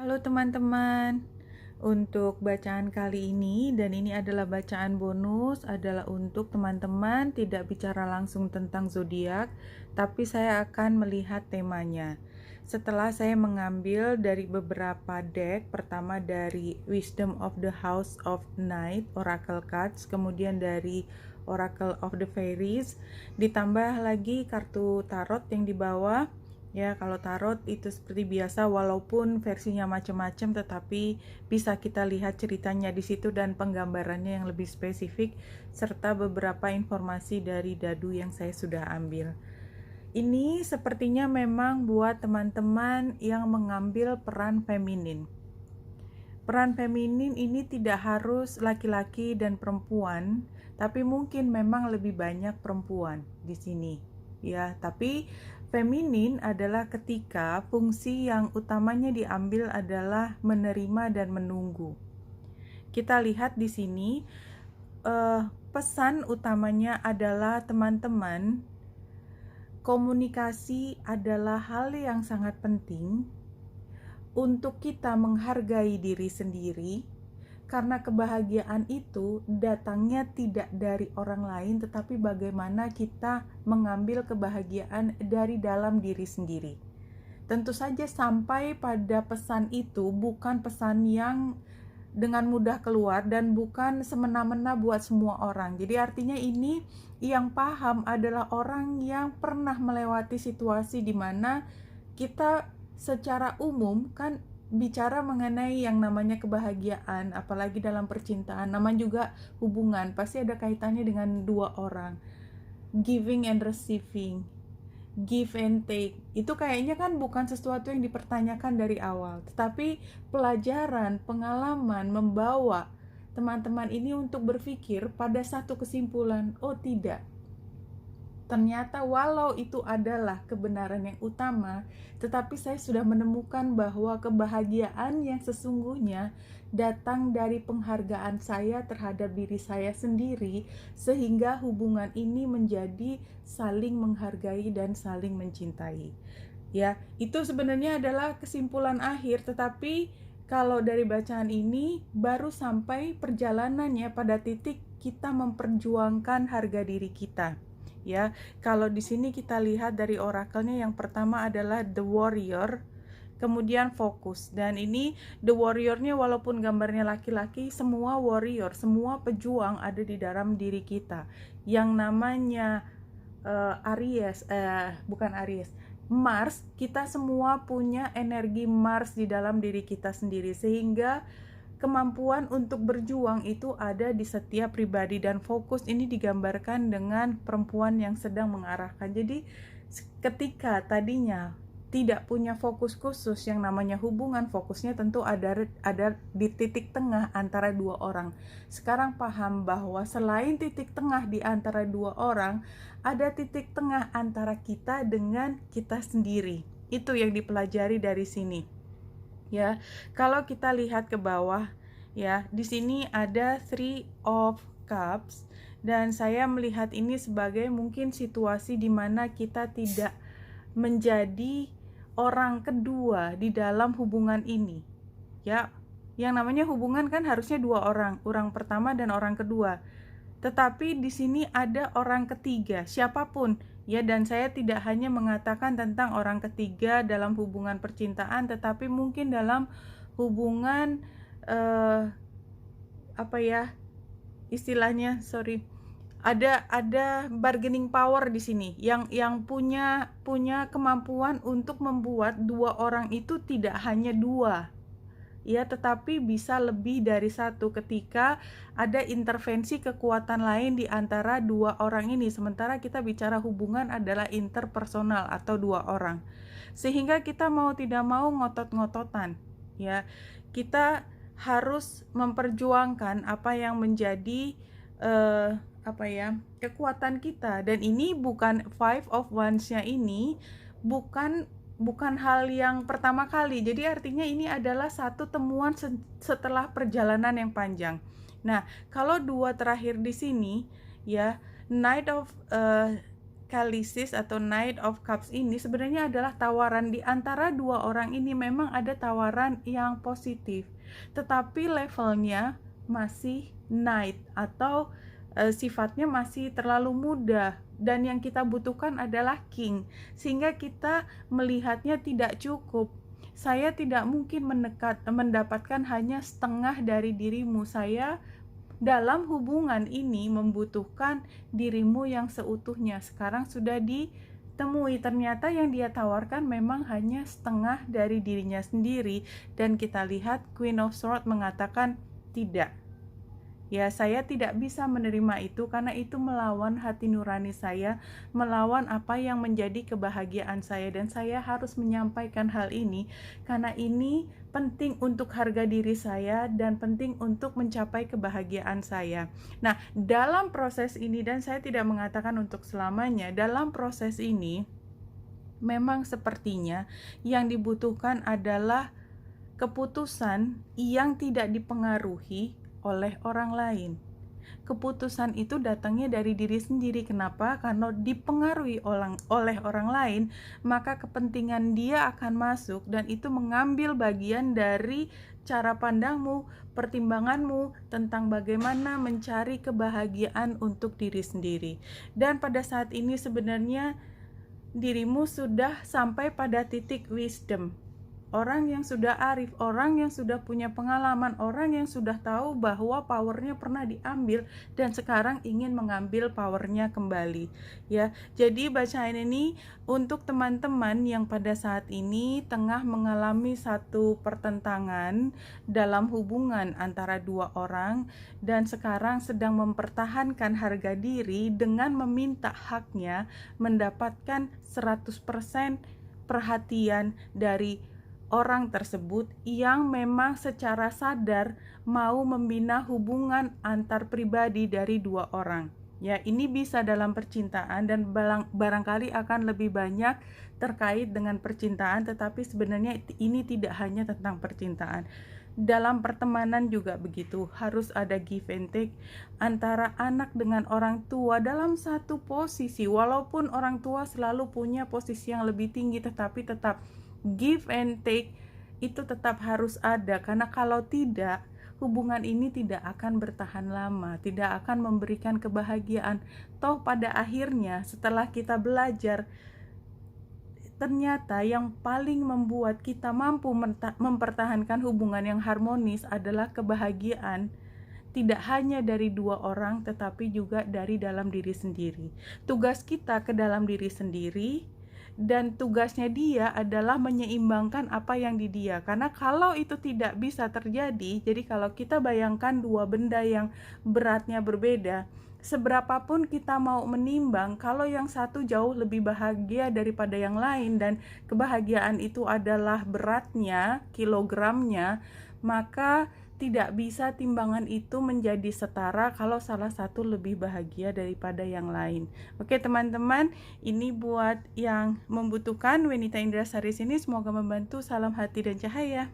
Halo teman-teman, untuk bacaan kali ini dan ini adalah bacaan bonus adalah untuk teman-teman tidak bicara langsung tentang zodiak, tapi saya akan melihat temanya. Setelah saya mengambil dari beberapa deck, pertama dari Wisdom of the House of Night, Oracle Cards, kemudian dari Oracle of the Fairies, ditambah lagi kartu tarot yang di bawah. Ya, kalau tarot itu seperti biasa walaupun versinya macam-macam tetapi bisa kita lihat ceritanya di situ dan penggambarannya yang lebih spesifik serta beberapa informasi dari dadu yang saya sudah ambil. Ini sepertinya memang buat teman-teman yang mengambil peran feminin. Peran feminin ini tidak harus laki-laki dan perempuan, tapi mungkin memang lebih banyak perempuan di sini. Ya, tapi feminin adalah ketika fungsi yang utamanya diambil adalah menerima dan menunggu. Kita lihat di sini pesan utamanya adalah teman-teman, komunikasi adalah hal yang sangat penting untuk kita menghargai diri sendiri. Karena kebahagiaan itu datangnya tidak dari orang lain, tetapi bagaimana kita mengambil kebahagiaan dari dalam diri sendiri. Tentu saja sampai pada pesan itu bukan pesan yang dengan mudah keluar dan bukan semena-mena buat semua orang. Jadi artinya ini yang paham adalah orang yang pernah melewati situasi di mana kita secara umum kan bicara mengenai yang namanya kebahagiaan, apalagi dalam percintaan, nama juga hubungan, pasti ada kaitannya dengan dua orang. Giving and receiving, give and take, itu kayaknya kan bukan sesuatu yang dipertanyakan dari awal, tetapi pelajaran, pengalaman membawa teman-teman ini untuk berpikir pada satu kesimpulan, oh tidak, ternyata walau itu adalah kebenaran yang utama, tetapi saya sudah menemukan bahwa kebahagiaan yang sesungguhnya datang dari penghargaan saya terhadap diri saya sendiri, sehingga hubungan ini menjadi saling menghargai dan saling mencintai. Ya, itu sebenarnya adalah kesimpulan akhir, tetapi kalau dari bacaan ini baru sampai perjalanannya pada titik kita memperjuangkan harga diri kita. Ya, kalau di sini kita lihat dari orakelnya yang pertama adalah The Warrior, kemudian fokus. Dan ini The Warrior-nya walaupun gambarnya laki-laki, semua warrior, semua pejuang ada di dalam diri kita. Yang namanya bukan Aries, Mars, kita semua punya energi Mars di dalam diri kita sendiri, sehingga kemampuan untuk berjuang itu ada di setiap pribadi, dan fokus ini digambarkan dengan perempuan yang sedang mengarahkan. Jadi ketika tadinya tidak punya fokus khusus yang namanya hubungan, fokusnya tentu ada di titik tengah antara dua orang. Sekarang paham bahwa selain titik tengah di antara dua orang, ada titik tengah antara kita dengan kita sendiri. Itu yang dipelajari dari sini. Ya, kalau kita lihat ke bawah, ya, di sini ada Three of Cups, dan saya melihat ini sebagai mungkin situasi di mana kita tidak menjadi orang kedua di dalam hubungan ini. Ya, yang namanya hubungan kan harusnya dua orang, orang pertama dan orang kedua. Tetapi di sini ada orang ketiga, siapapun. Ya, dan saya tidak hanya mengatakan tentang orang ketiga dalam hubungan percintaan, tetapi mungkin dalam hubungan ada bargaining power di sini yang punya kemampuan untuk membuat dua orang itu tidak hanya dua, ya, tetapi bisa lebih dari satu ketika ada intervensi kekuatan lain di antara dua orang ini. Sementara kita bicara hubungan adalah interpersonal atau dua orang, sehingga kita mau tidak mau ngotot-ngototan, ya, kita harus memperjuangkan apa yang menjadi kekuatan kita. Dan ini bukan Five of Wands-nya ini bukan hal yang pertama kali. Jadi artinya ini adalah satu temuan setelah perjalanan yang panjang. Nah, kalau dua terakhir di sini, ya, Knight of Khaleesi atau Knight of Cups ini sebenarnya adalah tawaran di antara dua orang ini. Memang ada tawaran yang positif, tetapi levelnya masih Knight atau sifatnya masih terlalu mudah, dan yang kita butuhkan adalah King, sehingga kita melihatnya tidak cukup. Saya tidak mungkin mendapatkan hanya setengah dari dirimu. Saya dalam hubungan ini membutuhkan dirimu yang seutuhnya. Sekarang sudah ditemui, ternyata yang dia tawarkan memang hanya setengah dari dirinya sendiri. Dan kita lihat Queen of Swords mengatakan tidak. Ya, saya tidak bisa menerima itu karena itu melawan hati nurani saya, melawan apa yang menjadi kebahagiaan saya, dan saya harus menyampaikan hal ini karena ini penting untuk harga diri saya dan penting untuk mencapai kebahagiaan saya. Nah, dalam proses ini, dan saya tidak mengatakan untuk selamanya, dalam proses ini memang sepertinya yang dibutuhkan adalah keputusan yang tidak dipengaruhi oleh orang lain. Keputusan itu datangnya dari diri sendiri. Kenapa? Karena dipengaruhi oleh orang lain, maka kepentingan dia akan masuk dan itu mengambil bagian dari cara pandangmu, pertimbanganmu tentang bagaimana mencari kebahagiaan untuk diri sendiri. Dan pada saat ini sebenarnya dirimu sudah sampai pada titik wisdom. Orang yang sudah arif, orang yang sudah punya pengalaman, orang yang sudah tahu bahwa powernya pernah diambil dan sekarang ingin mengambil powernya kembali. Ya, jadi bacaan ini untuk teman-teman yang pada saat ini tengah mengalami satu pertentangan dalam hubungan antara dua orang dan sekarang sedang mempertahankan harga diri dengan meminta haknya mendapatkan 100% perhatian dari orang tersebut yang memang secara sadar mau membina hubungan antar pribadi dari dua orang. Ya, ini bisa dalam percintaan dan barangkali akan lebih banyak terkait dengan percintaan, tetapi sebenarnya ini tidak hanya tentang percintaan. Dalam pertemanan juga begitu, harus ada give and take antara anak dengan orang tua dalam satu posisi. Walaupun orang tua selalu punya posisi yang lebih tinggi, tetapi tetap give and take itu tetap harus ada, karena kalau tidak, hubungan ini tidak akan bertahan lama, tidak akan memberikan kebahagiaan. Toh pada akhirnya setelah kita belajar, ternyata yang paling membuat kita mampu mempertahankan hubungan yang harmonis adalah kebahagiaan tidak hanya dari dua orang tetapi juga dari dalam diri sendiri. Tugas kita ke dalam diri sendiri, dan tugasnya dia adalah menyeimbangkan apa yang di dia. Karena kalau itu tidak bisa terjadi, jadi kalau kita bayangkan dua benda yang beratnya berbeda, seberapapun kita mau menimbang, kalau yang satu jauh lebih bahagia daripada yang lain dan kebahagiaan itu adalah beratnya, kilogramnya, maka tidak bisa timbangan itu menjadi setara kalau salah satu lebih bahagia daripada yang lain. Oke teman-teman, ini buat yang membutuhkan Wenita Indrasari sini, semoga membantu. Salam hati dan cahaya.